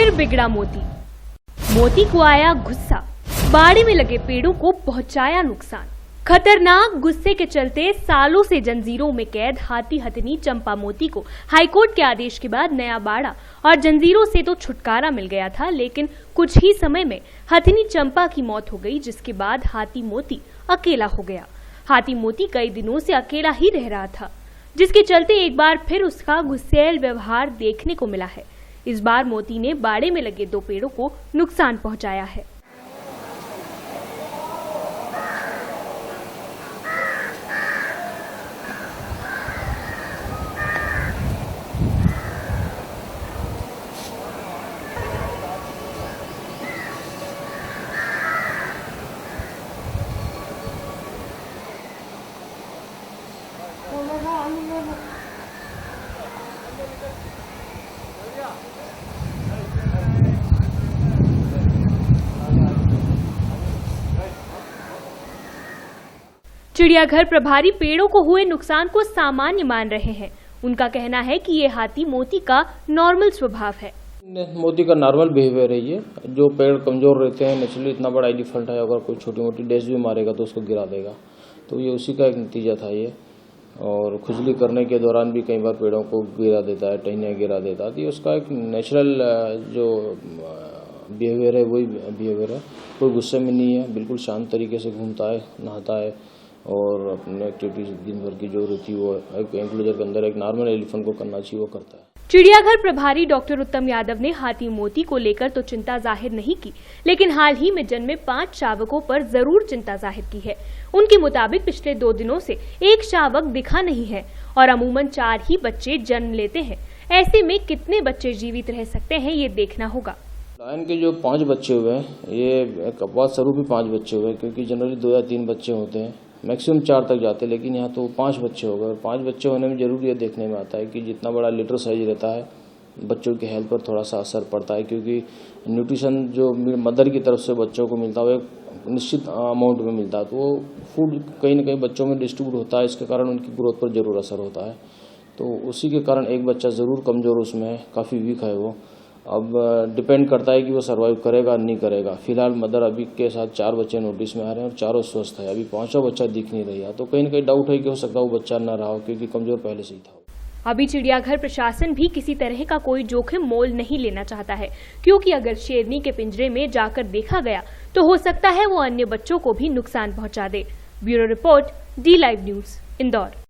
फिर बिगड़ा मोती। मोती को आया गुस्सा, बाड़े में लगे पेड़ों को पहुंचाया नुकसान। खतरनाक गुस्से के चलते सालों से जंजीरों में कैद हाथी हथनी चंपा मोती को हाईकोर्ट के आदेश के बाद नया बाड़ा और जंजीरों से तो छुटकारा मिल गया था, लेकिन कुछ ही समय में हथनी चंपा की मौत हो गई, जिसके बाद हाथी मोती अकेला हो गया। हाथी मोती कई दिनों से अकेला ही रह रहा था, जिसके चलते एक बार फिर उसका गुस्सैल व्यवहार देखने को मिला है। इस बार मोती ने बाड़े में लगे 2 पेड़ों को नुकसान पहुंचाया है। चिड़ियाघर प्रभारी पेड़ों को हुए नुकसान को सामान्य मान रहे हैं। उनका कहना है कि ये हाथी मोती का नॉर्मल स्वभाव है। मोती का नॉर्मल बिहेवियर है ये। जो पेड़ कमजोर रहते हैं, नेचुरली इतना बड़ा एलिफेंट है, अगर कोई छोटी मोटी डैश भी मारेगा तो उसको गिरा देगा। तो ये उसी का एक नतीजा था ये। और खुजली करने के दौरान भी कई बार पेड़ों को गिरा देता है, टहनियाँ गिरा देता है। तो ये उसका एक नेचुरल जो बिहेवियर है वही बिहेवियर है। कोई गुस्से में नहीं है, बिल्कुल शांत तरीके से घूमता है, नहाता है और अपने एक्टिविटीज दिन भर की जो रहती है वो एक एंक्लोजर के अंदर एक नॉर्मल एलिफेंट को करना चाहिए वो करता है। चिड़ियाघर प्रभारी डॉक्टर उत्तम यादव ने हाथी मोती को लेकर तो चिंता जाहिर नहीं की, लेकिन हाल ही में जन्मे 5 शावकों पर जरूर चिंता जाहिर की है। उनके मुताबिक पिछले 2 दिनों से एक शावक दिखा नहीं है और अमूमन 4 ही बच्चे जन्म लेते हैं। ऐसे में कितने बच्चे जीवित रह सकते हैं ये देखना होगा। लायन के जो 5 बच्चे हुए हैं, ये कपास स्वरूप भी 5 बच्चे हुए, क्योंकि जनरली 2 या 3 बच्चे होते हैं, मैक्सिमम 4 तक जाते हैं, लेकिन यहाँ तो 5 बच्चे हो गए। और 5 बच्चे होने में जरूर ये देखने में आता है कि जितना बड़ा लिटर साइज रहता है बच्चों की हेल्थ पर थोड़ा सा असर पड़ता है, क्योंकि न्यूट्रिशन जो मदर की तरफ से बच्चों को मिलता है वो एक निश्चित अमाउंट में मिलता है, तो वो फूड कहीं ना कहीं बच्चों में डिस्ट्रीब्यूट होता है, इसके कारण उनकी ग्रोथ पर जरूर असर होता है। तो उसी के कारण एक बच्चा जरूर कमजोर उसमें है, काफ़ी वीक है वो। अब डिपेंड करता है कि वो सर्वाइव करेगा नहीं करेगा। फिलहाल मदर अभी के साथ 4 बच्चे नोटिस में आ रहे हैं और चारों स्वस्थ है। अभी 5वां बच्चा दिख नहीं रहा, तो कहीं ना कहीं डाउट है कि हो सकता है वो बच्चा न रहा हो, क्योंकि कमजोर पहले से ही था। अभी चिड़ियाघर प्रशासन भी किसी तरह का कोई जोखिम मोल नहीं लेना चाहता है, क्योंकि अगर शेरनी के पिंजरे में जाकर देखा गया तो हो सकता है वो अन्य बच्चों को भी नुकसान पहुंचा दे। Bureau report, D-Live news, Indore.